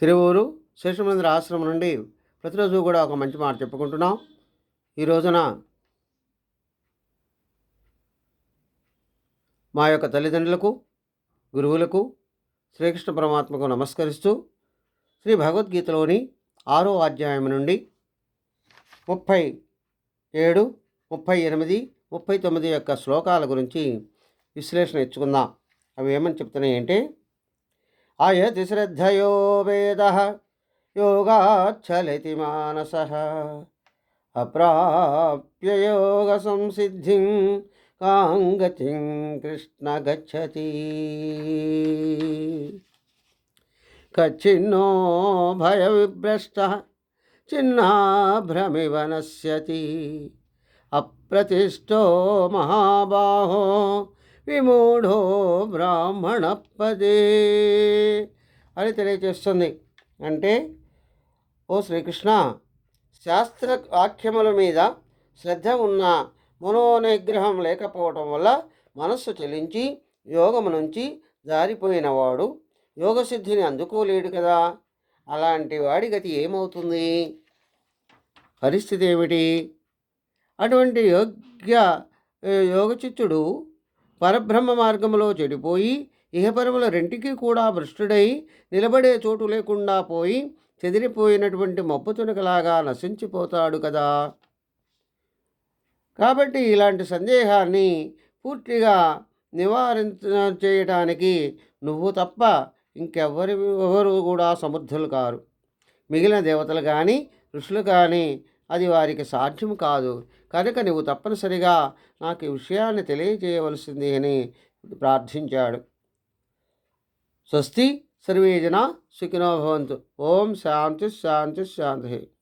తిరువూరు శేషమేంద్ర ఆశ్రమం నుండి ప్రతిరోజు కూడా ఒక మంచి మాట చెప్పుకుంటున్నాం. ఈ రోజున మా యొక్క తల్లిదండ్రులకు, గురువులకు, శ్రీకృష్ణ పరమాత్మకు నమస్కరిస్తూ శ్రీ భగవద్గీతలోని 6వ అధ్యాయం నుండి 37, 38, 39 యొక్క శ్లోకాల గురించి విశ్లేషణ ఇచ్చుకుందాం. అవి ఏమని చెప్తున్నాయంటే, ఆయతి శ్రద్ధయో వేద యోగాచ్చలితి మానస అప్రాప్య యోగ సంసిద్ధిం కాంగతిం కృష్ణ గచ్చతి కచ్చిన్నో భయ విభ్రష్ట చిన్నాభ్రమివ నశ్యతి అప్రతిష్టో మహాబాహో విమూఢో బ్రాహ్మణపదే అని తెలియజేస్తుంది. అంటే, ఓ శ్రీకృష్ణ, శాస్త్ర వాక్యముల మీద శ్రద్ధ ఉన్న మనోనిగ్రహం లేకపోవటం వల్ల మనస్సు చెలించి యోగము నుంచి జారిపోయినవాడు యోగసిద్ధిని అందుకోలేడు కదా. అలాంటి వాడి గతి ఏమవుతుంది? పరిస్థితి ఏమిటి? అటువంటి యోగచిత్తుడు పరబ్రహ్మ మార్గంలో చెడిపోయి ఇహపరముల రెంటికి కూడా భ్రష్టుడై నిలబడే చోటు లేకుండా పోయి చెదిరిపోయినటువంటి మబ్బు తునకలాగా నశించిపోతాడు కదా. కాబట్టి ఇలాంటి సందేహాన్ని పూర్తిగా చేయటానికి నువ్వు తప్ప ఎవరు కూడా సమర్థులు కారు. మిగిలిన దేవతలు కానీ ఋషులు కానీ అది వారికి సాధ్యం కాదు. కనుక నువ్వు తప్పనిసరిగా నాకు ఈ విషయాన్ని తెలియజేయవలసింది అని ప్రార్థించాడు. స్వస్తి సర్వే జనా సుఖినో భవంతు. ఓం శాంతి శాంతి శాంతి.